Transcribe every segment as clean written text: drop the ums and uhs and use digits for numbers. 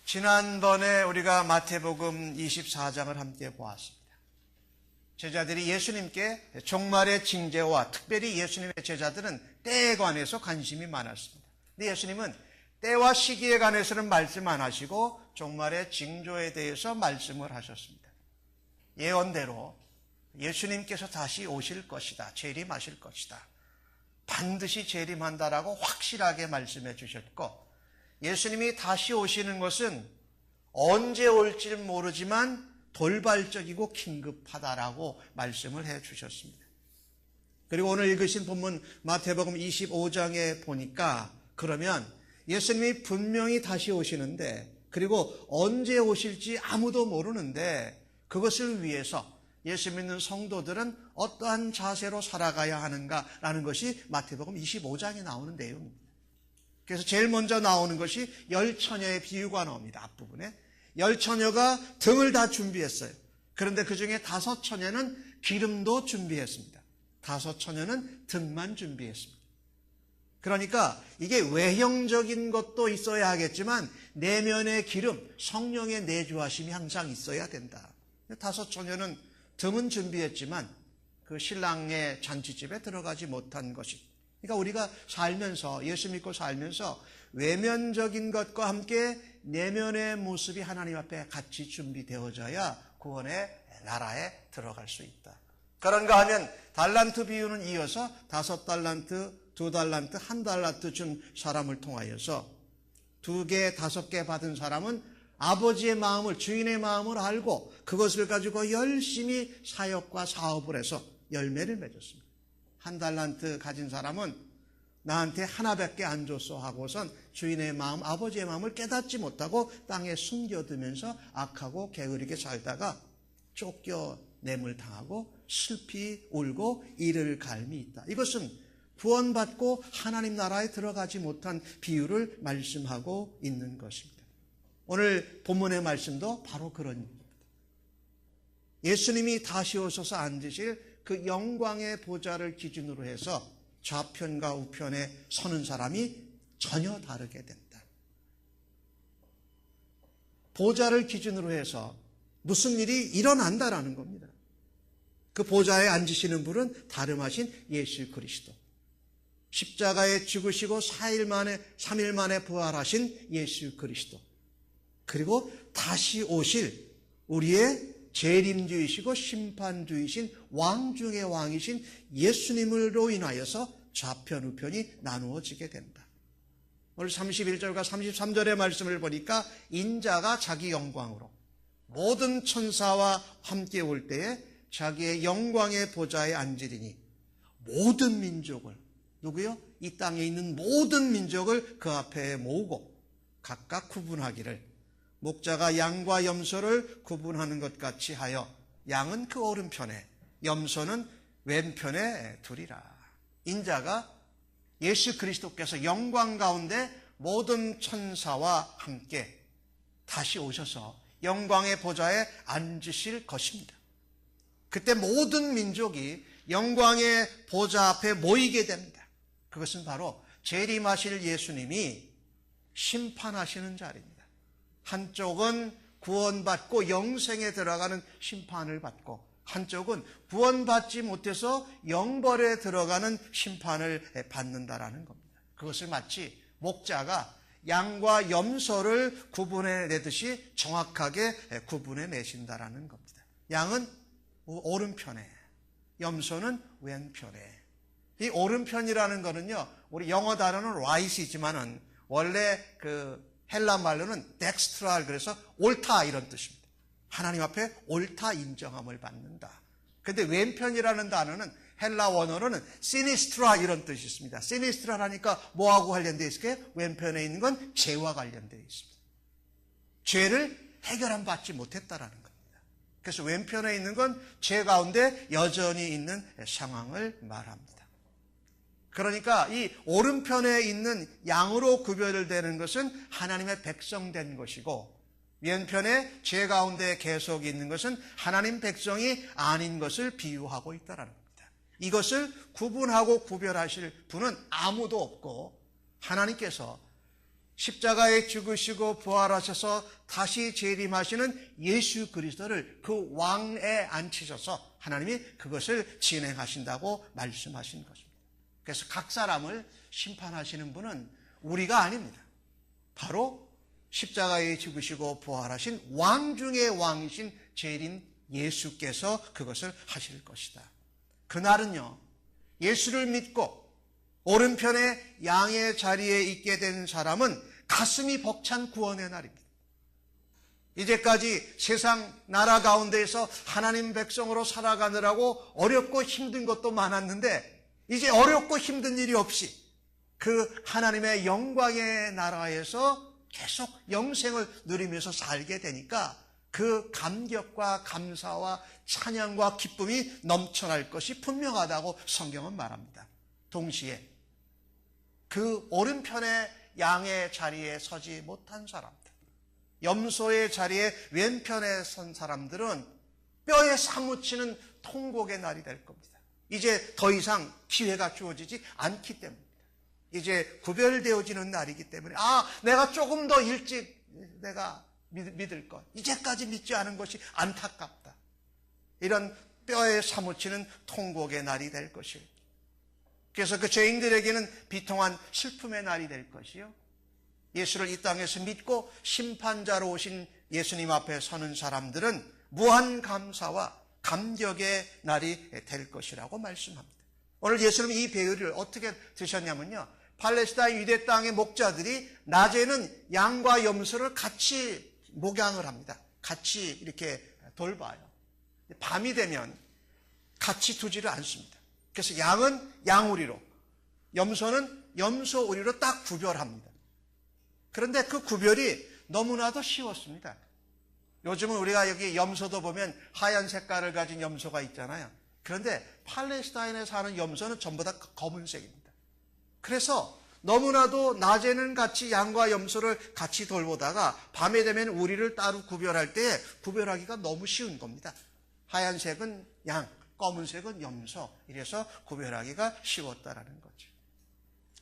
지난번에 우리가 마태복음 24장을 함께 보았습니다. 제자들이 예수님께 종말의 징제와 특별히 예수님의 제자들은 때에 관해서 관심이 많았습니다. 근데 예수님은 때와 시기에 관해서는 말씀 안 하시고 종말의 징조에 대해서 말씀을 하셨습니다. 예언대로 예수님께서 다시 오실 것이다. 재림하실 것이다. 반드시 재림한다라고 확실하게 말씀해 주셨고, 예수님이 다시 오시는 것은 언제 올지 모르지만 돌발적이고 긴급하다라고 말씀을 해 주셨습니다. 그리고 오늘 읽으신 본문 마태복음 25장에 보니까 그러면 예수님이 분명히 다시 오시는데, 그리고 언제 오실지 아무도 모르는데 그것을 위해서 예수 믿는 성도들은 어떠한 자세로 살아가야 하는가라는 것이 마태복음 25장에 나오는 내용입니다. 그래서 제일 먼저 나오는 것이 열처녀의 비유가 나옵니다. 앞부분에. 열처녀가 등을 다 준비했어요. 그런데 그 중에 5처녀는 기름도 준비했습니다. 5처녀는 등만 준비했습니다. 그러니까 이게 외형적인 것도 있어야 하겠지만 내면의 기름, 성령의 내주하심이 항상 있어야 된다. 5처녀는 등은 준비했지만 그 신랑의 잔치집에 들어가지 못한 것이, 그러니까 우리가 살면서, 예수 믿고 살면서 외면적인 것과 함께 내면의 모습이 하나님 앞에 같이 준비되어져야 구원의 나라에 들어갈 수 있다. 그런가 하면 달란트 비유는 이어서 5달란트, 2달란트, 1달란트 준 사람을 통하여서 2개, 5개 받은 사람은 아버지의 마음을, 주인의 마음을 알고 그것을 가지고 열심히 사역과 사업을 해서 열매를 맺었습니다. 1달란트 가진 사람은 나한테 하나밖에 안 줬어 하고선 주인의 마음, 아버지의 마음을 깨닫지 못하고 땅에 숨겨두면서 악하고 게으르게 살다가 쫓겨냄을 당하고 슬피 울고 이를 갈미 있다. 이것은 구원받고 하나님 나라에 들어가지 못한 비유를 말씀하고 있는 것입니다. 오늘 본문의 말씀도 바로 그런 입니다. 예수님이 다시 오셔서 앉으실 그 영광의 보좌를 기준으로 해서 좌편과 우편에 서는 사람이 전혀 다르게 된다. 보좌를 기준으로 해서 무슨 일이 일어난다라는 겁니다. 그 보좌에 앉으시는 분은 다름하신 예수 그리스도. 십자가에 죽으시고 3일 만에 부활하신 예수 그리스도. 그리고 다시 오실 우리의 재림주이시고 심판주이신 왕 중의 왕이신 예수님으로 인하여서 좌편 우편이 나누어지게 된다. 오늘 31절과 33절의 말씀을 보니까 인자가 자기 영광으로 모든 천사와 함께 올 때에 자기의 영광의 보좌에 앉으리니 모든 민족을, 누구요? 이 땅에 있는 모든 민족을 그 앞에 모으고 각각 구분하기를, 목자가 양과 염소를 구분하는 것 같이 하여 양은 그 오른편에 염소는 왼편에 두리라. 인자가 예수 그리스도께서 영광 가운데 모든 천사와 함께 다시 오셔서 영광의 보좌에 앉으실 것입니다. 그때 모든 민족이 영광의 보좌 앞에 모이게 됩니다. 그것은 바로 재림하실 예수님이 심판하시는 자리입니다. 한쪽은 구원받고 영생에 들어가는 심판을 받고, 한쪽은 구원받지 못해서 영벌에 들어가는 심판을 받는다라는 겁니다. 그것을 마치 목자가 양과 염소를 구분해내듯이 정확하게 구분해내신다라는 겁니다. 양은 오른편에, 염소는 왼편에. 이 오른편이라는 거는요, 우리 영어 단어는 right이지만은 원래 그 헬라 말로는 덱스트랄, 그래서 옳다 이런 뜻입니다. 하나님 앞에 옳다 인정함을 받는다. 그런데 왼편이라는 단어는 헬라 원어로는 시니스트라 이런 뜻이 있습니다. 시니스트라라니까 뭐하고 관련되어 있을까요? 왼편에 있는 건 죄와 관련되어 있습니다. 죄를 해결함 받지 못했다라는 겁니다. 그래서 왼편에 있는 건 죄 가운데 여전히 있는 상황을 말합니다. 그러니까 이 오른편에 있는 양으로 구별되는 것은 하나님의 백성된 것이고, 왼편에 죄 가운데 계속 있는 것은 하나님 백성이 아닌 것을 비유하고 있다는 겁니다. 이것을 구분하고 구별하실 분은 아무도 없고 하나님께서 십자가에 죽으시고 부활하셔서 다시 재림하시는 예수 그리스도를 그 왕에 앉히셔서 하나님이 그것을 진행하신다고 말씀하신 것입니다. 그래서 각 사람을 심판하시는 분은 우리가 아닙니다. 바로 십자가에 죽으시고 부활하신 왕 중의 왕이신 재림 예수께서 그것을 하실 것이다. 그날은요, 예수를 믿고 오른편에 양의 자리에 있게 된 사람은 가슴이 벅찬 구원의 날입니다. 이제까지 세상 나라 가운데에서 하나님 백성으로 살아가느라고 어렵고 힘든 것도 많았는데 이제 어렵고 힘든 일이 없이 그 하나님의 영광의 나라에서 계속 영생을 누리면서 살게 되니까 그 감격과 감사와 찬양과 기쁨이 넘쳐날 것이 분명하다고 성경은 말합니다. 동시에 그 오른편의 양의 자리에 서지 못한 사람들, 염소의 자리에 왼편에 선 사람들은 뼈에 사무치는 통곡의 날이 될 겁니다. 이제 더 이상 기회가 주어지지 않기 때문입니다. 이제 구별되어지는 날이기 때문에 내가 조금 더 일찍 내가 믿을 것, 이제까지 믿지 않은 것이 안타깝다. 이런 뼈에 사무치는 통곡의 날이 될 것이에요. 그래서 그 죄인들에게는 비통한 슬픔의 날이 될 것이요, 예수를 이 땅에서 믿고 심판자로 오신 예수님 앞에 서는 사람들은 무한 감사와 감격의 날이 될 것이라고 말씀합니다. 오늘 예수님이 이 비유를 어떻게 드셨냐면요, 팔레스타인 유대 땅의 목자들이 낮에는 양과 염소를 같이 목양을 합니다. 같이 이렇게 돌봐요. 밤이 되면 같이 두지를 않습니다. 그래서 양은 양우리로, 염소는 염소우리로 딱 구별합니다. 그런데 그 구별이 너무나도 쉬웠습니다. 요즘은 우리가 여기 염소도 보면 하얀 색깔을 가진 염소가 있잖아요. 그런데 팔레스타인에 사는 염소는 전부 다 검은색입니다. 그래서 너무나도 낮에는 같이 양과 염소를 같이 돌보다가 밤에 되면 우리를 따로 구별할 때 구별하기가 너무 쉬운 겁니다. 하얀색은 양, 검은색은 염소, 이래서 구별하기가 쉬웠다라는 거죠.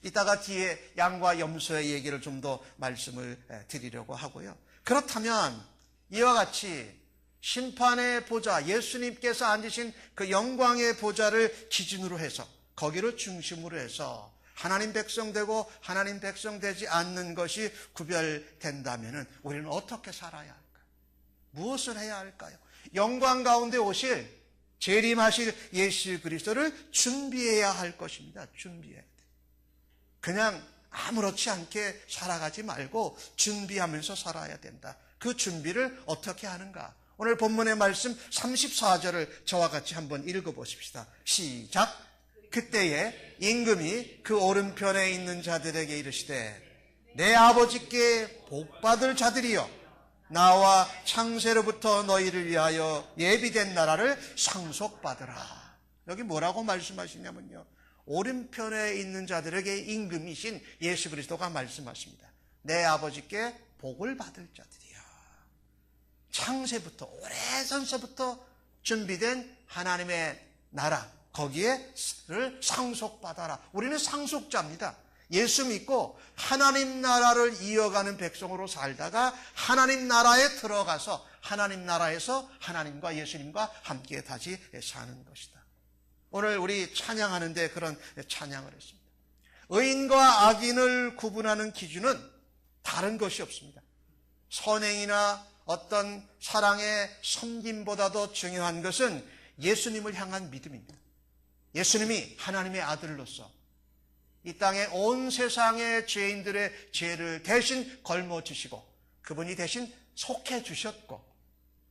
이따가 뒤에 양과 염소의 얘기를 좀 더 말씀을 드리려고 하고요. 그렇다면 이와 같이 심판의 보좌, 예수님께서 앉으신 그 영광의 보좌를 기준으로 해서, 거기를 중심으로 해서 하나님 백성 되고 하나님 백성 되지 않는 것이 구별된다면 우리는 어떻게 살아야 할까요? 무엇을 해야 할까요? 영광 가운데 오실, 재림하실 예수 그리스도를 준비해야 할 것입니다. 준비해야 돼요. 그냥 아무렇지 않게 살아가지 말고 준비하면서 살아야 된다. 그 준비를 어떻게 하는가? 오늘 본문의 말씀 34절을 저와 같이 한번 읽어보십시다. 시작. 그때에 임금이 그 오른편에 있는 자들에게 이르시되 내 아버지께 복받을 자들이여, 나와 창세로부터 너희를 위하여 예비된 나라를 상속받으라. 여기 뭐라고 말씀하시냐면요, 오른편에 있는 자들에게 임금이신 예수 그리스도가 말씀하십니다. 내 아버지께 복을 받을 자들이야. 창세부터, 오래전서부터 준비된 하나님의 나라, 거기에를 상속받아라. 우리는 상속자입니다. 예수 믿고 하나님 나라를 이어가는 백성으로 살다가 하나님 나라에 들어가서 하나님 나라에서 하나님과 예수님과 함께 다시 사는 것이다. 오늘 우리 찬양하는데 그런 찬양을 했습니다. 의인과 악인을 구분하는 기준은 다른 것이 없습니다. 선행이나 어떤 사랑의 섬김보다도 중요한 것은 예수님을 향한 믿음입니다. 예수님이 하나님의 아들로서 이 땅에 온 세상의 죄인들의 죄를 대신 걸머지시고 그분이 대신 속해 주셨고,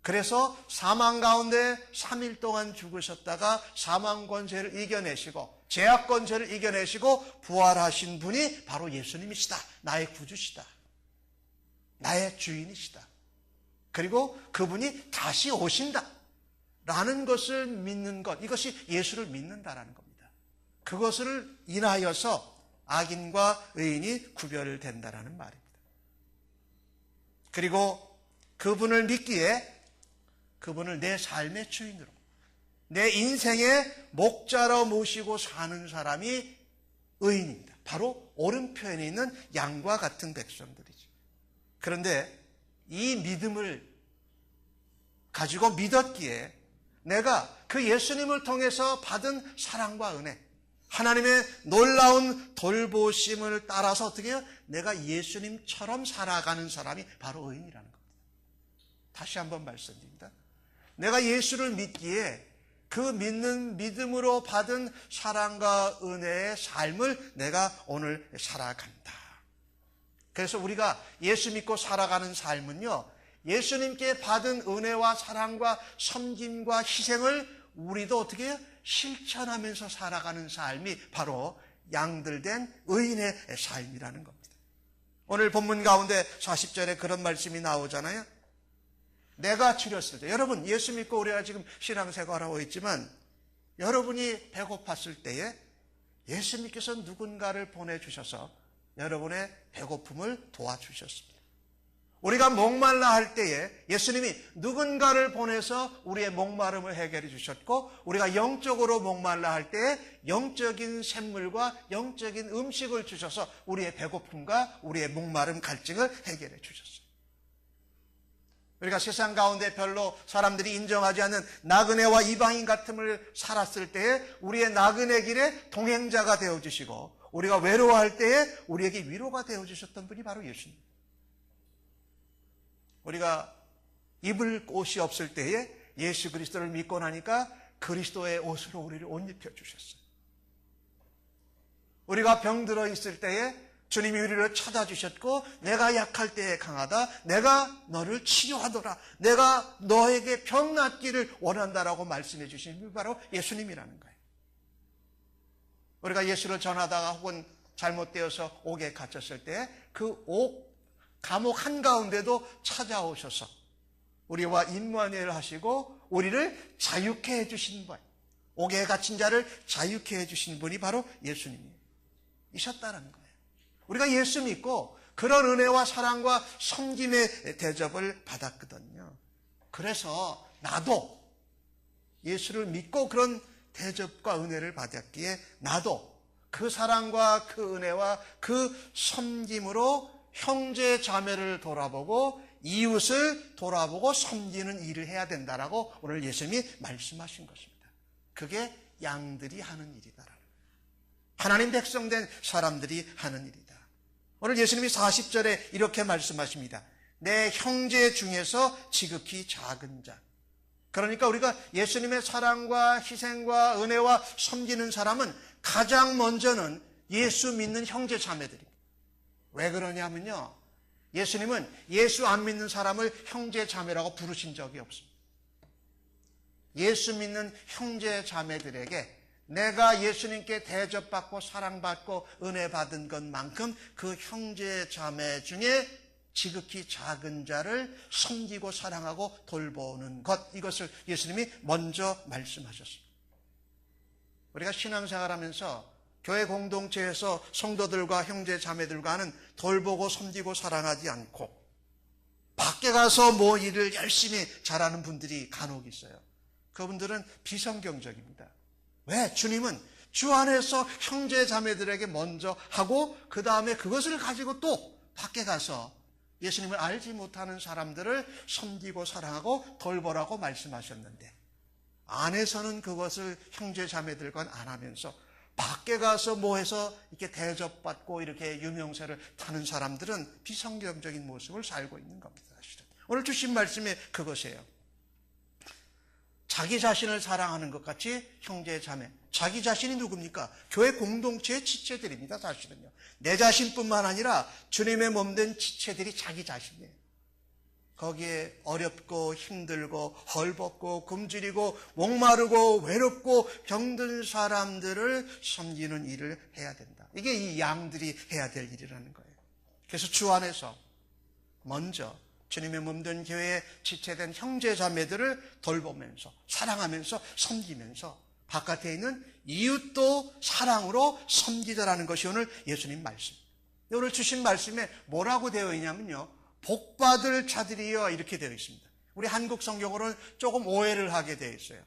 그래서 사망 가운데 3일 동안 죽으셨다가 사망 권세를 이겨내시고 죄악 권세를 이겨내시고 부활하신 분이 바로 예수님이시다. 나의 구주시다. 나의 주인이시다. 그리고 그분이 다시 오신다 라는 것을 믿는 것, 이것이 예수를 믿는다라는 겁니다. 그것을 인하여서 악인과 의인이 구별된다라는 말입니다. 그리고 그분을 믿기에 그분을 내 삶의 주인으로, 내 인생의 목자로 모시고 사는 사람이 의인입니다. 바로 오른편에 있는 양과 같은 백성들이죠. 그런데 이 믿음을 가지고 믿었기에 내가 그 예수님을 통해서 받은 사랑과 은혜, 하나님의 놀라운 돌보심을 따라서 어떻게 해요? 내가 예수님처럼 살아가는 사람이 바로 의인이라는 겁니다. 다시 한번 말씀드립니다. 내가 예수를 믿기에 그 믿는 믿음으로 받은 사랑과 은혜의 삶을 내가 오늘 살아간다. 그래서 우리가 예수 믿고 살아가는 삶은요, 예수님께 받은 은혜와 사랑과 섬김과 희생을 우리도 어떻게 해요? 실천하면서 살아가는 삶이 바로 양들된 의인의 삶이라는 겁니다. 오늘 본문 가운데 40절에 그런 말씀이 나오잖아요. 내가 줄였을 때, 여러분 예수 믿고 우리가 지금 신앙생활하고 있지만 여러분이 배고팠을 때에 예수님께서 누군가를 보내주셔서 여러분의 배고픔을 도와주셨습니다. 우리가 목말라 할 때에 예수님이 누군가를 보내서 우리의 목마름을 해결해 주셨고, 우리가 영적으로 목말라 할 때에 영적인 샘물과 영적인 음식을 주셔서 우리의 배고픔과 우리의 목마름 갈증을 해결해 주셨어요. 우리가 세상 가운데 별로 사람들이 인정하지 않는 나그네와 이방인 같음을 살았을 때에 우리의 나그네 길에 동행자가 되어주시고, 우리가 외로워할 때에 우리에게 위로가 되어주셨던 분이 바로 예수님. 우리가 입을 옷이 없을 때에 예수 그리스도를 믿고 나니까 그리스도의 옷으로 우리를 옷 입혀주셨어요. 우리가 병들어 있을 때에 주님이 우리를 찾아주셨고, 내가 약할 때에 강하다, 내가 너를 치료하더라, 내가 너에게 병 낫기를 원한다라고 말씀해 주신 분이 바로 예수님이라는 거예요. 우리가 예수를 전하다가 혹은 잘못되어서 옥에 갇혔을 때 그 감옥 한가운데도 찾아오셔서 우리와 임마누엘 하시고 우리를 자유케 해주신 분, 옥에 갇힌 자를 자유케 해주신 분이 바로 예수님이셨다는 거예요. 우리가 예수 믿고 그런 은혜와 사랑과 섬김의 대접을 받았거든요. 그래서 나도 예수를 믿고 그런 대접과 은혜를 받았기에 나도 그 사랑과 그 은혜와 그 섬김으로 형제 자매를 돌아보고 이웃을 돌아보고 섬기는 일을 해야 된다라고 오늘 예수님이 말씀하신 것입니다. 그게 양들이 하는 일이다라는 거예요. 하나님 백성된 사람들이 하는 일이다. 오늘 예수님이 40절에 이렇게 말씀하십니다. 내 형제 중에서 지극히 작은 자. 그러니까 우리가 예수님의 사랑과 희생과 은혜와 섬기는 사람은 가장 먼저는 예수 믿는 형제 자매들입니다. 왜 그러냐면요, 예수님은 예수 안 믿는 사람을 형제 자매라고 부르신 적이 없습니다. 예수 믿는 형제 자매들에게 내가 예수님께 대접받고 사랑받고 은혜 받은 것만큼 그 형제 자매 중에 지극히 작은 자를 섬기고 사랑하고 돌보는 것, 이것을 예수님이 먼저 말씀하셨습니다. 우리가 신앙생활하면서 교회 공동체에서 성도들과 형제 자매들과 하는 돌보고 섬기고 사랑하지 않고 밖에 가서 뭐 일을 열심히 잘하는 분들이 간혹 있어요. 그분들은 비성경적입니다. 왜? 주님은 주 안에서 형제 자매들에게 먼저 하고 그 다음에 그것을 가지고 또 밖에 가서 예수님을 알지 못하는 사람들을 섬기고 사랑하고 돌보라고 말씀하셨는데, 안에서는 그것을 형제 자매들과 안 하면서 밖에 가서 뭐 해서 이렇게 대접받고 이렇게 유명세를 타는 사람들은 비성경적인 모습을 살고 있는 겁니다. 사실은 오늘 주신 말씀이 그것이에요. 자기 자신을 사랑하는 것 같이 형제 자매, 자기 자신이 누굽니까? 교회 공동체의 지체들입니다. 사실은요, 내 자신뿐만 아니라 주님의 몸된 지체들이 자기 자신이에요. 거기에 어렵고 힘들고 헐벗고 굶주리고 목마르고 외롭고 병든 사람들을 섬기는 일을 해야 된다. 이게 이 양들이 해야 될 일이라는 거예요. 그래서 주 안에서 먼저 주님의 몸된 교회에 지체된 형제 자매들을 돌보면서 사랑하면서 섬기면서 바깥에 있는 이웃도 사랑으로 섬기자라는 것이 오늘 예수님 말씀. 오늘 주신 말씀에 뭐라고 되어 있냐면요, 복받을 자들이여, 이렇게 되어 있습니다. 우리 한국 성경으로는 조금 오해를 하게 되어 있어요.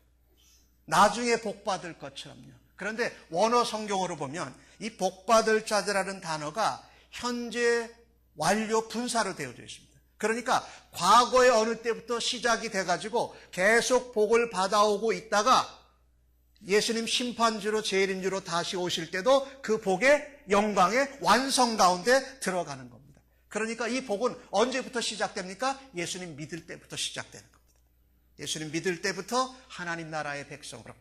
나중에 복받을 것처럼요. 그런데 원어 성경으로 보면 이 복받을 자들이라는 단어가 현재 완료 분사로 되어져 있습니다. 그러니까 과거의 어느 때부터 시작이 돼가지고 계속 복을 받아오고 있다가 예수님 심판주로 재림주로 다시 오실 때도 그 복의 영광의 완성 가운데 들어가는 겁니다. 그러니까 이 복은 언제부터 시작됩니까? 예수님 믿을 때부터 시작되는 겁니다. 예수님 믿을 때부터 하나님 나라의 백성으로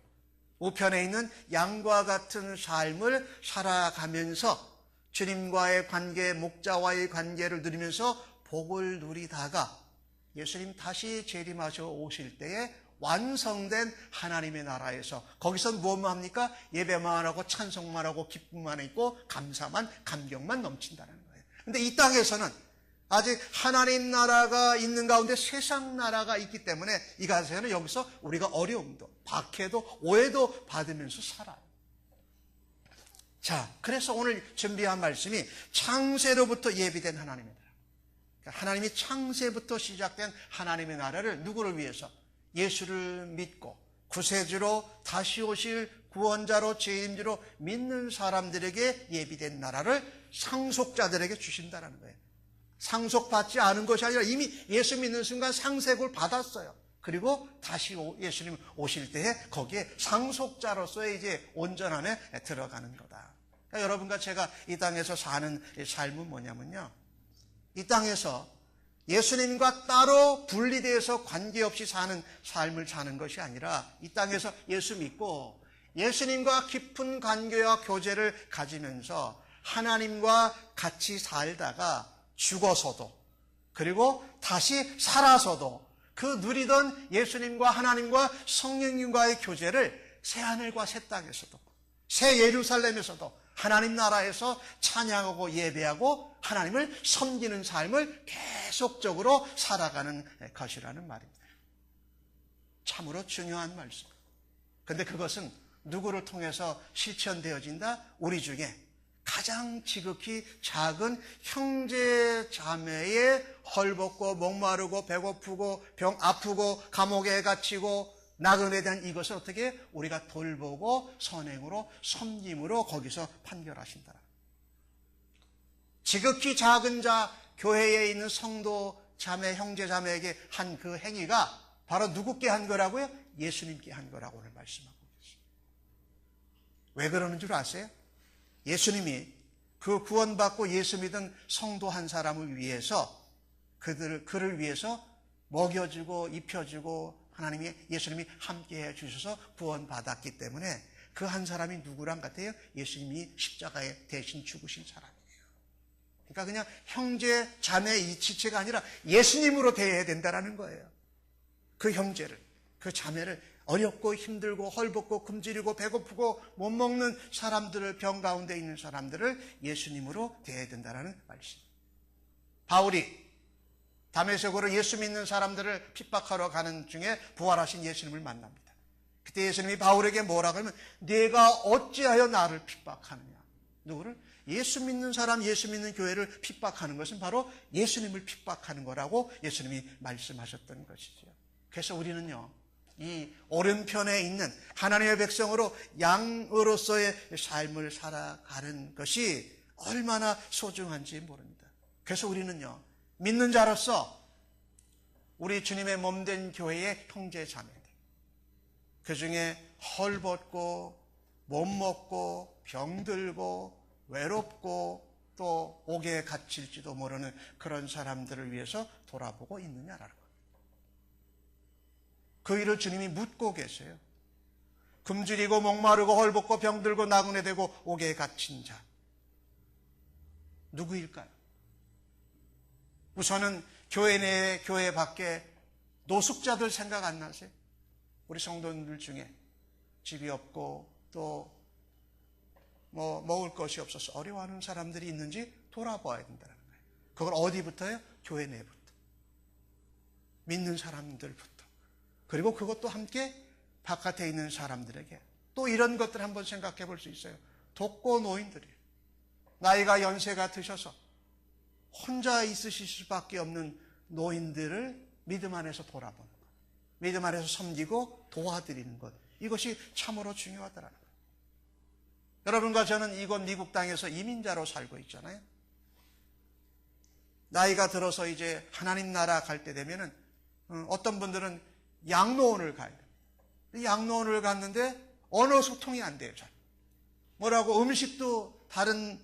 우편에 있는 양과 같은 삶을 살아가면서 주님과의 관계, 목자와의 관계를 누리면서 복을 누리다가 예수님 다시 재림하셔 오실 때에 완성된 하나님의 나라에서 거기서 무엇만 합니까? 예배만 하고 찬송만 하고 기쁨만 있고 감사만 감격만 넘친다는 거예요. 그런데 이 땅에서는 아직 하나님 나라가 있는 가운데 세상 나라가 있기 때문에 이 가운데서는 여기서 우리가 어려움도 박해도 오해도 받으면서 살아요. 자, 그래서 오늘 준비한 말씀이 창세로부터 예비된 하나님의 나라. 그러니까 하나님이 창세부터 시작된 하나님의 나라를 누구를 위해서? 예수를 믿고 구세주로 다시 오실 구원자로 재림주로 믿는 사람들에게 예비된 나라를 상속자들에게 주신다는 거예요. 상속받지 않은 것이 아니라 이미 예수 믿는 순간 상속을 받았어요. 그리고 다시 예수님 오실 때에 거기에 상속자로서의 이제 온전함에 들어가는 거다. 그러니까 여러분과 제가 이 땅에서 사는 삶은 뭐냐면요, 이 땅에서 예수님과 따로 분리되어서 관계없이 사는 삶을 사는 것이 아니라 이 땅에서 예수 믿고 예수님과 깊은 관계와 교제를 가지면서 하나님과 같이 살다가 죽어서도 그리고 다시 살아서도 그 누리던 예수님과 하나님과 성령님과의 교제를 새하늘과 새 땅에서도 새 예루살렘에서도 하나님 나라에서 찬양하고 예배하고 하나님을 섬기는 삶을 계속적으로 살아가는 것이라는 말입니다. 참으로 중요한 말씀. 그런데 그것은 누구를 통해서 실천되어진다? 우리 중에 가장 지극히 작은 형제 자매의 헐벗고 목마르고 배고프고 병 아프고 감옥에 갇히고 나그네에 대한 이것을 어떻게 우리가 돌보고 선행으로 섬김으로 거기서 판결하신다. 지극히 작은 자 교회에 있는 성도 자매 형제 자매에게 한 그 행위가 바로 누구께 한 거라고요? 예수님께 한 거라고 오늘 말씀하고 계십니다. 왜 그러는 줄 아세요? 예수님이 그 구원받고 예수 믿은 성도 한 사람을 위해서 그를 위해서 먹여주고 입혀주고 하나님이 예수님이 함께해 주셔서 구원받았기 때문에 그 한 사람이 누구랑 같아요? 예수님이 십자가에 대신 죽으신 사람이에요. 그러니까 그냥 형제 자매 이 지체가 아니라 예수님으로 대해야 된다는 거예요. 그 형제를 그 자매를 어렵고 힘들고 헐벗고 굶주리고 배고프고 못 먹는 사람들을 병 가운데 있는 사람들을 예수님으로 대해야 된다는 말씀. 바울이 다메섹으로 예수 믿는 사람들을 핍박하러 가는 중에 부활하신 예수님을 만납니다. 그때 예수님이 바울에게 뭐라고 하면 네가 어찌하여 나를 핍박하느냐. 누구를? 예수 믿는 사람, 예수 믿는 교회를 핍박하는 것은 바로 예수님을 핍박하는 거라고 예수님이 말씀하셨던 것이죠. 그래서 우리는요, 이 오른편에 있는 하나님의 백성으로 양으로서의 삶을 살아가는 것이 얼마나 소중한지 모릅니다. 그래서 우리는요, 믿는 자로서 우리 주님의 몸된 교회의 형제 자매들, 그 중에 헐벗고 못 먹고 병들고 외롭고 또 옥에 갇힐지도 모르는 그런 사람들을 위해서 돌아보고 있느냐라는 거예요. 그 일을 주님이 묻고 계세요. 굶주리고 목마르고 헐벗고 병들고 나그네 되고 옥에 갇힌 자 누구일까요? 우선은 교회 내에 교회 밖에 노숙자들 생각 안 나세요? 우리 성도님들 중에 집이 없고 또 먹을 것이 없어서 어려워하는 사람들이 있는지 돌아봐야 된다는 거예요. 그걸 어디부터요? 교회 내부터. 믿는 사람들부터. 그리고 그것도 함께 바깥에 있는 사람들에게 또 이런 것들 한번 생각해 볼 수 있어요. 독거 노인들이 나이가 연세가 드셔서 혼자 있으실 수밖에 없는 노인들을 믿음 안에서 돌아보는 것, 믿음 안에서 섬기고 도와드리는 것, 이것이 참으로 중요하더라는 거예요. 여러분과 저는 이곳 미국 땅에서 이민자로 살고 있잖아요. 나이가 들어서 이제 하나님 나라 갈 때 되면은 어떤 분들은 양로원을 가요. 양로원을 갔는데 언어 소통이 안 돼요. 잘. 뭐라고 음식도 다른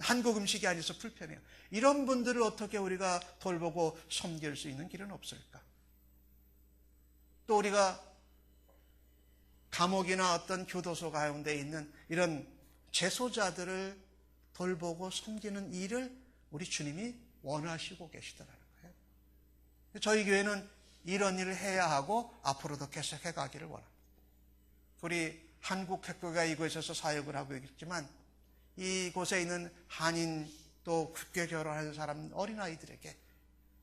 한국 음식이 아니어서 불편해요. 이런 분들을 어떻게 우리가 돌보고 섬길 수 있는 길은 없을까? 또 우리가 감옥이나 어떤 교도소 가운데 있는 이런 재소자들을 돌보고 섬기는 일을 우리 주님이 원하시고 계시더라는 거예요. 저희 교회는 이런 일을 해야 하고 앞으로도 계속해 가기를 원합니다. 우리 한국학교가 이곳에서 사역을 하고 있지만 이곳에 있는 한인 또 국교 결혼하는 사람 어린아이들에게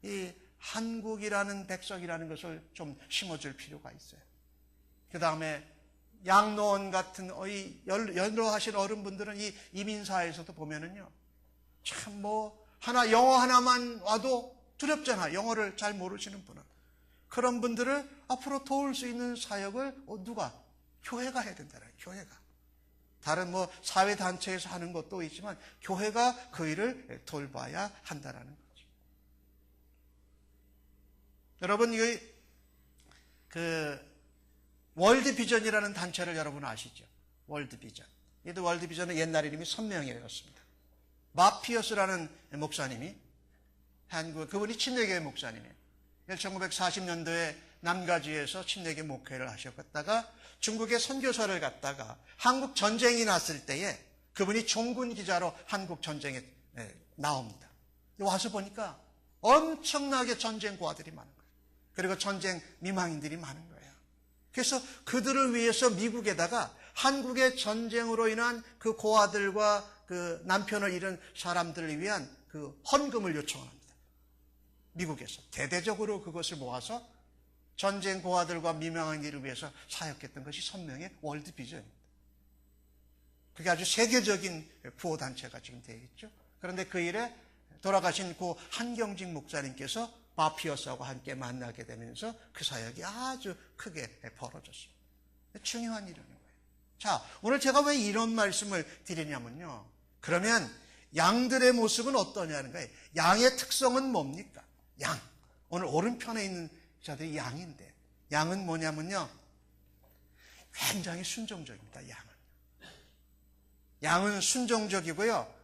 이 한국이라는 백성이라는 것을 좀 심어줄 필요가 있어요. 그 다음에 양로원 같은 연로하신 어른분들은 이 이민사회에서도 보면은요, 참 영어 하나만 와도 두렵잖아. 영어를 잘 모르시는 분은. 그런 분들을 앞으로 도울 수 있는 사역을 누가? 교회가 해야 된다는 거예요. 교회가. 다른 사회단체에서 하는 것도 있지만 교회가 그 일을 돌봐야 한다는 거죠. 여러분, 월드비전이라는 단체를 여러분 아시죠? 월드비전. 이 월드비전은 옛날 이름이 선명회였습니다. 마피어스라는 목사님이 그분이 침례교회 목사님이에요. 1940년도에 남가주에서 침례교회 목회를 하셨다가 중국에 선교사를 갔다가 한국 전쟁이 났을 때에 그분이 종군 기자로 한국 전쟁에 나옵니다. 와서 보니까 엄청나게 전쟁 고아들이 많은 거예요. 그리고 전쟁 미망인들이 많은 거예요. 그래서 그들을 위해서 미국에다가 한국의 전쟁으로 인한 그 고아들과 그 남편을 잃은 사람들을 위한 그 헌금을 요청합니다. 미국에서 대대적으로 그것을 모아서 전쟁 고아들과 미망인들을 위해서 사역했던 것이 선명의 월드비전입니다. 그게 아주 세계적인 구호단체가 지금 되어 있죠. 그런데 그 일에 돌아가신 고 한경직 목사님께서 마피어스하고 함께 만나게 되면서 그 사역이 아주 크게 벌어졌습니다. 중요한 일이라는 거예요. 자, 오늘 제가 왜 이런 말씀을 드리냐면요. 그러면 양들의 모습은 어떠냐는 거예요. 양의 특성은 뭡니까? 양. 오늘 오른편에 있는 자들이 양인데, 양은 뭐냐면요. 굉장히 순종적입니다. 양은 순종적이고요.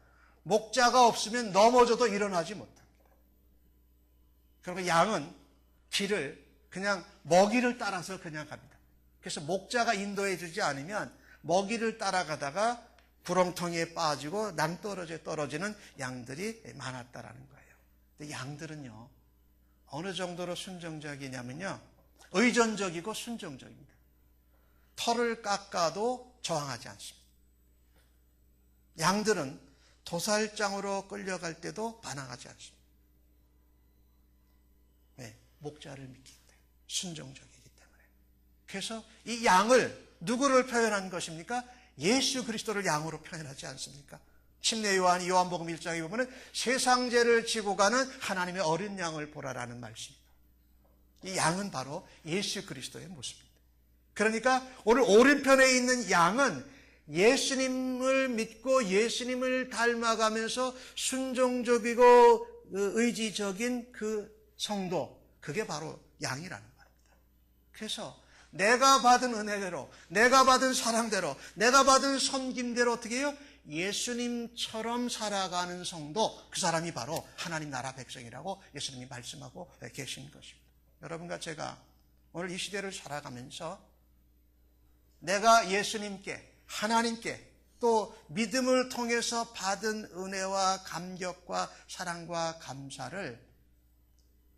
목자가 없으면 넘어져도 일어나지 못합니다. 그리고 양은 길을 그냥 먹이를 따라서 그냥 갑니다. 그래서 목자가 인도해 주지 않으면 먹이를 따라가다가 구렁텅이에 빠지고 낭떠러지에 떨어지는 양들이 많았다라는 거예요. 근데 양들은요, 어느 정도로 순종적이냐면요, 의존적이고 순종적입니다. 털을 깎아도 저항하지 않습니다. 양들은 도살장으로 끌려갈 때도 반항하지 않습니다. 네, 목자를 믿기 때문에, 순종적이기 때문에. 그래서 이 양을 누구를 표현한 것입니까? 예수 그리스도를 양으로 표현하지 않습니까? 침례 요한이 요한복음 1장에 보면 세상 죄를 지고 가는 하나님의 어린 양을 보라라는 말씀입니다. 이 양은 바로 예수 그리스도의 모습입니다. 그러니까 오늘 오른편에 있는 양은 예수님을 믿고 예수님을 닮아가면서 순종적이고 의지적인 그 성도, 그게 바로 양이라는 말입니다. 그래서 내가 받은 은혜대로, 내가 받은 사랑대로, 내가 받은 섬김대로 어떻게 해요? 예수님처럼 살아가는 성도, 그 사람이 바로 하나님 나라 백성이라고 예수님이 말씀하고 계신 것입니다. 여러분과 제가 오늘 이 시대를 살아가면서 내가 예수님께, 하나님께 또 믿음을 통해서 받은 은혜와 감격과 사랑과 감사를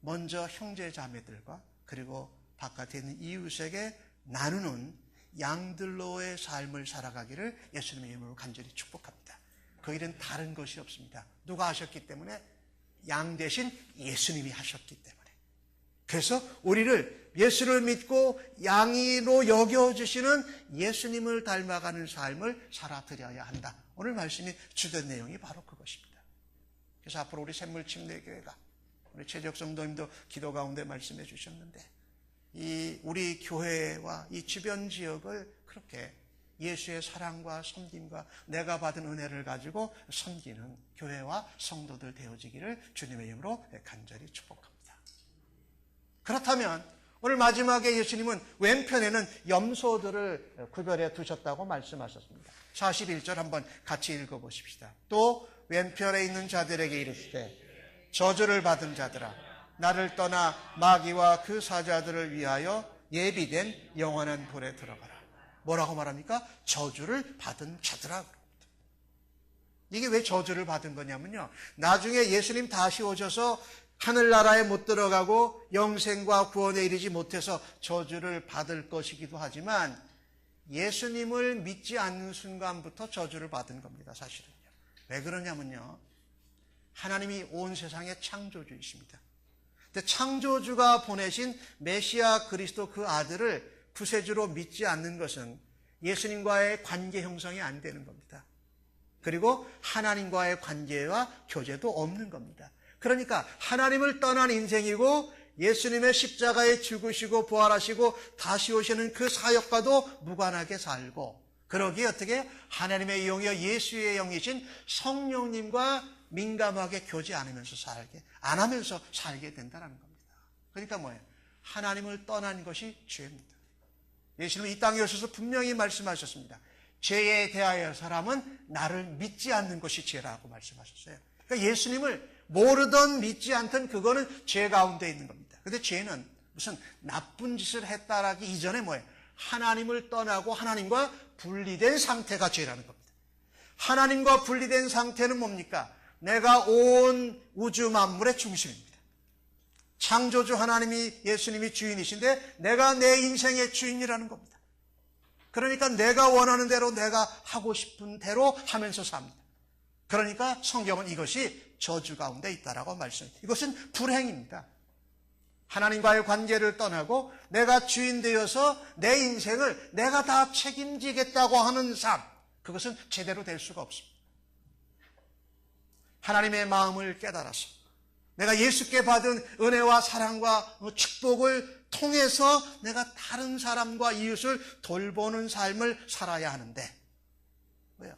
먼저 형제 자매들과 그리고 바깥에 있는 이웃에게 나누는 양들로의 삶을 살아가기를 예수님의 이름으로 간절히 축복합니다. 그 일은 다른 것이 없습니다. 누가 하셨기 때문에? 양 대신 예수님이 하셨기 때문에. 그래서 우리를 예수를 믿고 양이로 여겨주시는 예수님을 닮아가는 삶을 살아드려야 한다. 오늘 말씀이 주된 내용이 바로 그것입니다. 그래서 앞으로 우리 샘물침례교회가, 우리 최적 성도님도 기도 가운데 말씀해 주셨는데, 우리 교회와 이 주변 지역을 그렇게 예수의 사랑과 섬김과 내가 받은 은혜를 가지고 섬기는 교회와 성도들 되어지기를 주님의 이름으로 간절히 축복합니다. 그렇다면 오늘 마지막에 예수님은 왼편에는 염소들을 구별해 두셨다고 말씀하셨습니다. 41절 한번 같이 읽어보십시다. 또 왼편에 있는 자들에게 이르시되 저주를 받은 자들아 나를 떠나 마귀와 그 사자들을 위하여 예비된 영원한 불에 들어가라. 뭐라고 말합니까? 저주를 받은 자들아. 이게 왜 저주를 받은 거냐면요, 나중에 예수님 다시 오셔서 하늘나라에 못 들어가고 영생과 구원에 이르지 못해서 저주를 받을 것이기도 하지만 예수님을 믿지 않는 순간부터 저주를 받은 겁니다. 사실은요. 왜 그러냐면요, 하나님이 온 세상의 창조주이십니다. 근데 창조주가 보내신 메시아 그리스도 그 아들을 구세주로 믿지 않는 것은 예수님과의 관계 형성이 안 되는 겁니다. 그리고 하나님과의 관계와 교제도 없는 겁니다. 그러니까 하나님을 떠난 인생이고 예수님의 십자가에 죽으시고 부활하시고 다시 오시는 그 사역과도 무관하게 살고, 그러기에 어떻게 하나님의 영이여 예수의 영이신 성령님과 민감하게 교제 안 하면서 살게 된다는 겁니다. 그러니까 뭐예요? 하나님을 떠난 것이 죄입니다. 예수님은 이 땅에 오셔서 분명히 말씀하셨습니다. 죄에 대하여 사람은 나를 믿지 않는 것이 죄라고 말씀하셨어요. 그러니까 예수님을 모르던 믿지 않던 그거는 죄 가운데 있는 겁니다. 그런데 죄는 무슨 나쁜 짓을 했다라기 이전에 뭐예요? 하나님을 떠나고 하나님과 분리된 상태가 죄라는 겁니다. 하나님과 분리된 상태는 뭡니까? 내가 온 우주 만물의 중심입니다. 창조주 하나님이 예수님이 주인이신데 내가 내 인생의 주인이라는 겁니다. 그러니까 내가 원하는 대로 내가 하고 싶은 대로 하면서 삽니다. 그러니까 성경은 이것이 저주 가운데 있다라고 말씀합니다. 이것은 불행입니다. 하나님과의 관계를 떠나고 내가 주인 되어서 내 인생을 내가 다 책임지겠다고 하는 삶, 그것은 제대로 될 수가 없습니다. 하나님의 마음을 깨달아서 내가 예수께 받은 은혜와 사랑과 축복을 통해서 내가 다른 사람과 이웃을 돌보는 삶을 살아야 하는데, 왜요?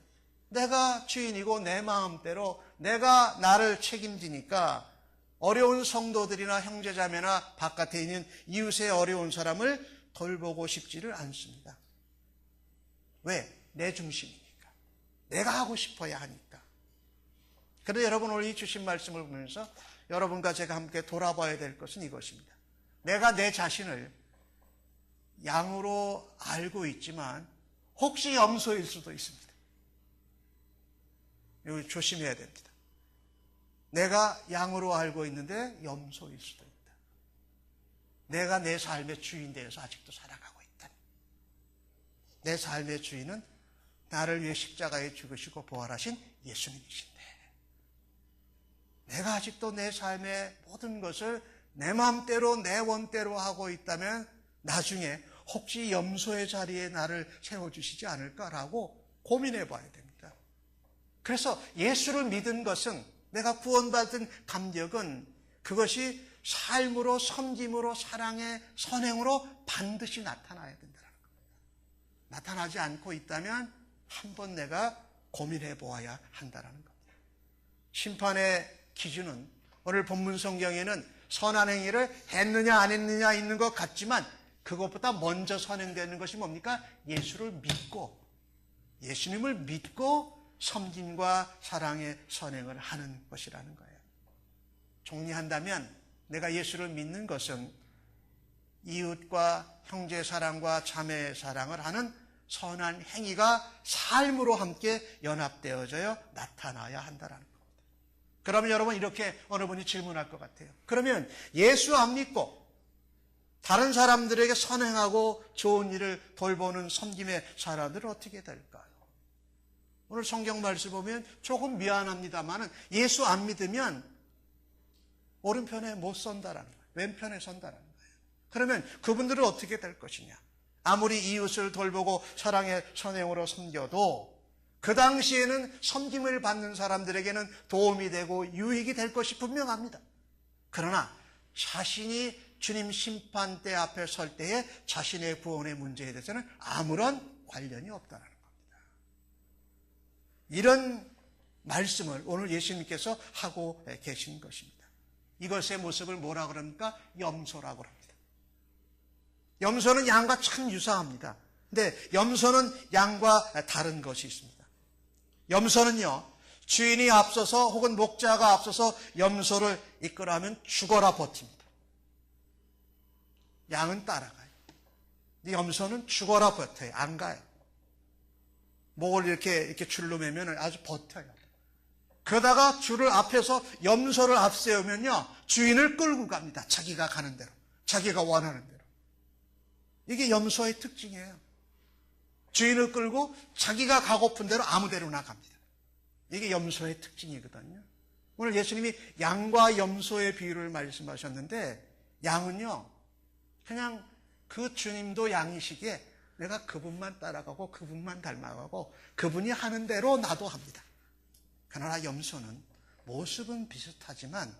내가 주인이고 내 마음대로 내가 나를 책임지니까 어려운 성도들이나 형제자매나 바깥에 있는 이웃의 어려운 사람을 돌보고 싶지를 않습니다. 왜? 내 중심이니까. 내가 하고 싶어야 하니까. 그런데 여러분, 오늘 이 주신 말씀을 보면서 여러분과 제가 함께 돌아봐야 될 것은 이것입니다. 내가 내 자신을 양으로 알고 있지만 혹시 염소일 수도 있습니다. 이거 조심해야 됩니다. 내가 양으로 알고 있는데 염소일 수도 있다. 내가 내 삶의 주인 되어서 아직도 살아가고 있다. 내 삶의 주인은 나를 위해 십자가에 죽으시고 부활하신 예수님이신데, 내가 아직도 내 삶의 모든 것을 내 마음대로 내 원대로 하고 있다면 나중에 혹시 염소의 자리에 나를 세워주시지 않을까라고 고민해 봐야 됩니다. 그래서 예수를 믿은 것은, 내가 구원받은 감격은 그것이 삶으로, 섬김으로, 사랑의 선행으로 반드시 나타나야 된다는 겁니다. 나타나지 않고 있다면 한번 내가 고민해 보아야 한다는 겁니다. 심판의 기준은 오늘 본문 성경에는 선한 행위를 했느냐 안 했느냐 있는 것 같지만 그것보다 먼저 선행되는 것이 뭡니까? 예수를 믿고, 예수님을 믿고 섬김과 사랑의 선행을 하는 것이라는 거예요. 정리한다면 내가 예수를 믿는 것은 이웃과 형제 사랑과 자매 사랑을 하는 선한 행위가 삶으로 함께 연합되어져 나타나야 한다는 겁니다. 그러면 여러분, 이렇게 어느 분이 질문할 것 같아요. 그러면 예수 안 믿고 다른 사람들에게 선행하고 좋은 일을 돌보는 섬김의 사람들은 어떻게 될까요? 오늘 성경 말씀 보면 조금 미안합니다만 예수 안 믿으면 오른편에 못 선다라는 거예요. 왼편에 선다라는 거예요. 그러면 그분들은 어떻게 될 것이냐? 아무리 이웃을 돌보고 사랑의 선행으로 섬겨도 그 당시에는 섬김을 받는 사람들에게는 도움이 되고 유익이 될 것이 분명합니다. 그러나 자신이 주님 심판대 앞에 설 때에 자신의 구원의 문제에 대해서는 아무런 관련이 없다는 겁니다. 이런 말씀을 오늘 예수님께서 하고 계신 것입니다. 이것의 모습을 뭐라 그럽니까? 염소라고 합니다. 염소는 양과 참 유사합니다. 근데 염소는 양과 다른 것이 있습니다. 염소는요, 주인이 앞서서 혹은 목자가 앞서서 염소를 이끌어하면 죽어라 버팁니다. 양은 따라가요. 근데 염소는 죽어라 버텨요. 안 가요. 목을 이렇게 줄로 매면 아주 버텨요. 그러다가 줄을 앞에서 염소를 앞세우면요, 주인을 끌고 갑니다. 자기가 가는 대로, 자기가 원하는 대로. 이게 염소의 특징이에요. 주인을 끌고 자기가 가고픈 대로 아무 데로나 갑니다. 이게 염소의 특징이거든요. 오늘 예수님이 양과 염소의 비유를 말씀하셨는데, 양은요, 그냥 그 주님도 양이시기에 내가 그분만 따라가고 그분만 닮아가고 그분이 하는 대로 나도 합니다. 그러나 염소는 모습은 비슷하지만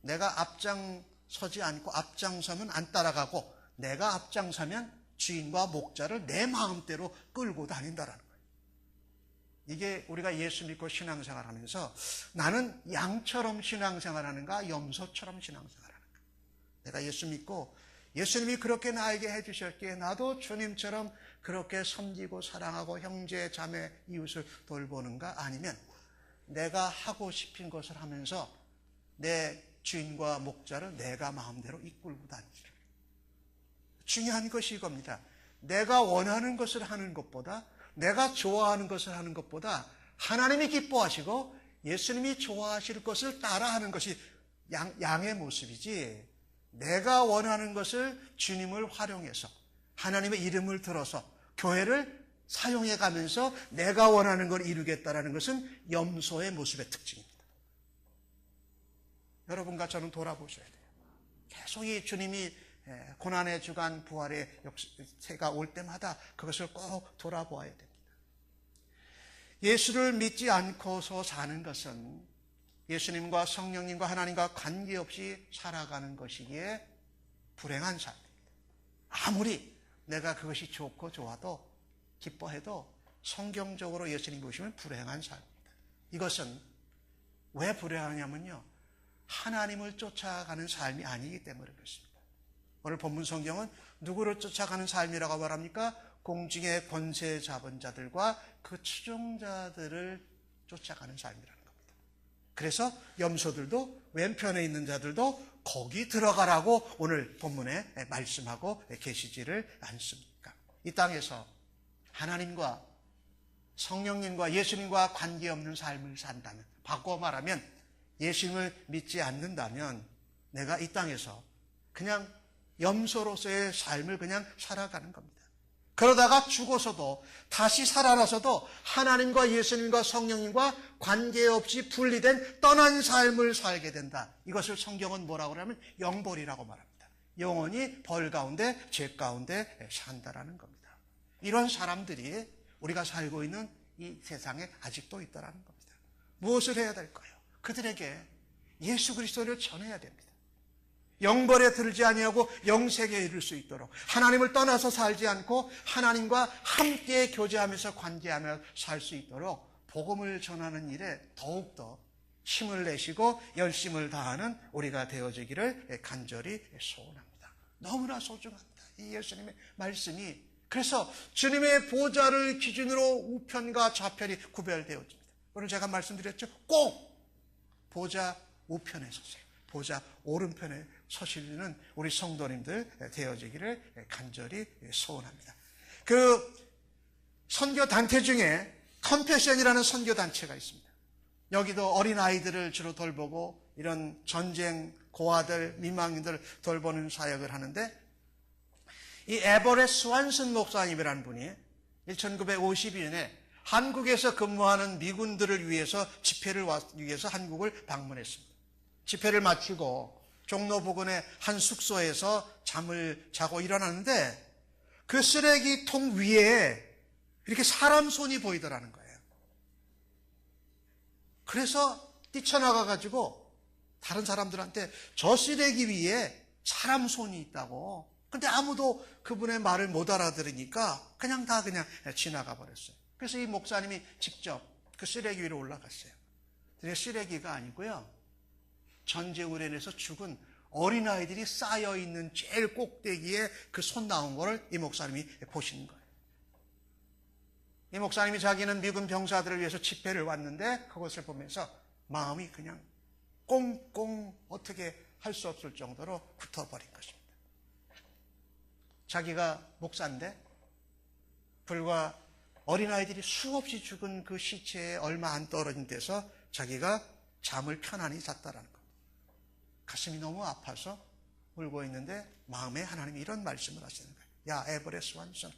내가 앞장서지 않고 앞장서면 안 따라가고 내가 앞장서면 주인과 목자를 내 마음대로 끌고 다닌다라는 거예요. 이게 우리가 예수 믿고 신앙생활하면서 나는 양처럼 신앙생활하는가 염소처럼 신앙생활하는가. 내가 예수 믿고 예수님이 그렇게 나에게 해주셨기에 나도 주님처럼 그렇게 섬기고 사랑하고 형제, 자매, 이웃을 돌보는가, 아니면 내가 하고 싶은 것을 하면서 내 주인과 목자를 내가 마음대로 이끌고 다니지를. 중요한 것이 이겁니다. 내가 원하는 것을 하는 것보다, 내가 좋아하는 것을 하는 것보다 하나님이 기뻐하시고 예수님이 좋아하실 것을 따라하는 것이 양의 모습이지, 내가 원하는 것을 주님을 활용해서 하나님의 이름을 들어서 교회를 사용해 가면서 내가 원하는 걸 이루겠다라는 것은 염소의 모습의 특징입니다. 여러분과 저는 돌아보셔야 돼요. 계속 이 주님이 고난의 주간 부활의 역사가 올 때마다 그것을 꼭 돌아보아야 됩니다. 예수를 믿지 않고서 사는 것은 예수님과 성령님과 하나님과 관계없이 살아가는 것이기에 불행한 삶입니다. 아무리 내가 그것이 좋고 좋아도 기뻐해도 성경적으로 예수님 보시면 불행한 삶입니다. 이것은 왜 불행하냐면요, 하나님을 쫓아가는 삶이 아니기 때문에 그렇습니다. 오늘 본문 성경은 누구를 쫓아가는 삶이라고 말합니까? 공중의 권세 잡은 자들과 그 추종자들을 쫓아가는 삶이라는 겁니다. 그래서 염소들도 왼편에 있는 자들도 거기 들어가라고 오늘 본문에 말씀하고 계시지를 않습니까? 이 땅에서 하나님과 성령님과 예수님과 관계없는 삶을 산다면, 바꿔 말하면 예수님을 믿지 않는다면 내가 이 땅에서 그냥 염소로서의 삶을 그냥 살아가는 겁니다. 그러다가 죽어서도 다시 살아나서도 하나님과 예수님과 성령님과 관계없이 분리된 떠난 삶을 살게 된다. 이것을 성경은 뭐라고 하냐면 영벌이라고 말합니다. 영원히 벌 가운데 죄 가운데 산다라는 겁니다. 이런 사람들이 우리가 살고 있는 이 세상에 아직도 있다라는 겁니다. 무엇을 해야 될까요? 그들에게 예수 그리스도를 전해야 됩니다. 영벌에 들지 아니하고 영생에 이를 수 있도록, 하나님을 떠나서 살지 않고 하나님과 함께 교제하면서 관계하며 살 수 있도록 복음을 전하는 일에 더욱더 힘을 내시고 열심을 다하는 우리가 되어지기를 간절히 소원합니다. 너무나 소중합니다, 이 예수님의 말씀이. 그래서 주님의 보좌를 기준으로 우편과 좌편이 구별되어집니다. 오늘 제가 말씀드렸죠. 꼭 보좌 우편에 서세요. 보좌 오른편에 서시는 우리 성도님들 되어지기를 간절히 소원합니다. 그 선교단체 중에 컴패션이라는 선교단체가 있습니다. 여기도 어린아이들을 주로 돌보고 이런 전쟁 고아들, 미망인들을 돌보는 사역을 하는데, 이 에버렛 스완슨 목사님이라는 분이 1952년에 한국에서 근무하는 미군들을 위해서 집회를 위해서 한국을 방문했습니다. 집회를 마치고 종로 부근의 한 숙소에서 잠을 자고 일어났는데 그 쓰레기통 위에 이렇게 사람 손이 보이더라는 거예요. 그래서 뛰쳐나가가지고 다른 사람들한테 저 쓰레기 위에 사람 손이 있다고. 근데 아무도 그분의 말을 못 알아들으니까 그냥 지나가 버렸어요. 그래서 이 목사님이 직접 그 쓰레기 위로 올라갔어요. 근데 쓰레기가 아니고요, 전쟁으로 인해서 죽은 어린아이들이 쌓여있는 제일 꼭대기에 그 손 나온 거를 이 목사님이 보시는 거예요. 이 목사님이 자기는 미군 병사들을 위해서 집회를 왔는데 그것을 보면서 마음이 그냥 꽁꽁 어떻게 할 수 없을 정도로 굳어버린 것입니다. 자기가 목사인데 불과 어린아이들이 수없이 죽은 그 시체에 얼마 안 떨어진 데서 자기가 잠을 편안히 잤다라는 겁니다. 가슴이 너무 아파서 울고 있는데 마음에 하나님이 이런 말씀을 하시는 거예요. 야, 에버레스 완슨,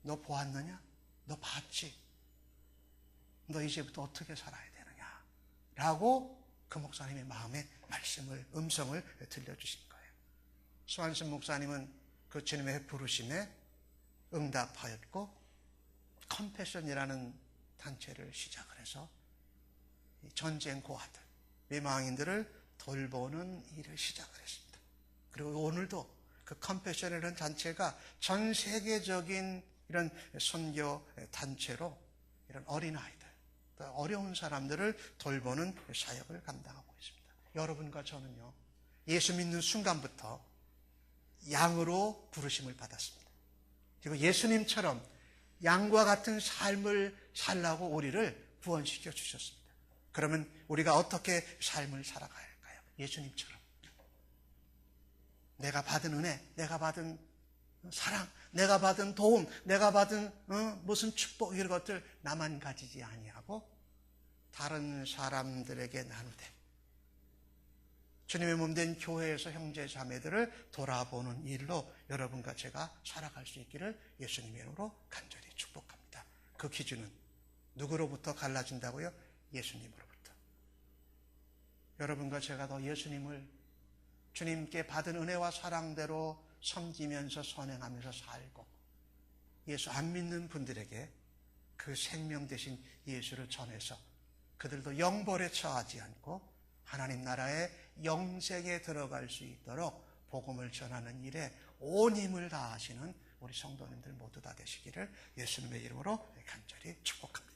너 보았느냐? 너 봤지? 너 이제부터 어떻게 살아야 되느냐? 라고 그 목사님의 마음에 음성을 들려주신 거예요. 스완슨 목사님은 그 주님의 부르심에 응답하였고 컴패션이라는 단체를 시작을 해서 전쟁 고아들, 비망인들을 돌보는 일을 시작을 했습니다. 그리고 오늘도 그 컴패션이라는 단체가 전 세계적인 이런 선교 단체로 이런 어린아이들, 어려운 사람들을 돌보는 사역을 감당하고 있습니다. 여러분과 저는요, 예수 믿는 순간부터 양으로 부르심을 받았습니다. 그리고 예수님처럼 양과 같은 삶을 살라고 우리를 구원시켜 주셨습니다. 그러면 우리가 어떻게 삶을 살아가야 할까요? 예수님처럼. 내가 받은 은혜, 내가 받은 사랑, 내가 받은 도움, 내가 받은 무슨 축복, 이런 것들 나만 가지지 아니하고 다른 사람들에게 나누되 주님의 몸된 교회에서 형제 자매들을 돌아보는 일로 여러분과 제가 살아갈 수 있기를 예수님의 이름으로 간절히 축복합니다. 그 기준은 누구로부터 갈라진다고요? 예수님으로부터. 여러분과 제가 더 예수님을 주님께 받은 은혜와 사랑대로 섬기면서 선행하면서 살고 예수 안 믿는 분들에게 그 생명 대신 예수를 전해서 그들도 영벌에 처하지 않고 하나님 나라의 영생에 들어갈 수 있도록 복음을 전하는 일에 온 힘을 다하시는 우리 성도님들 모두 다 되시기를 예수님의 이름으로 간절히 축복합니다.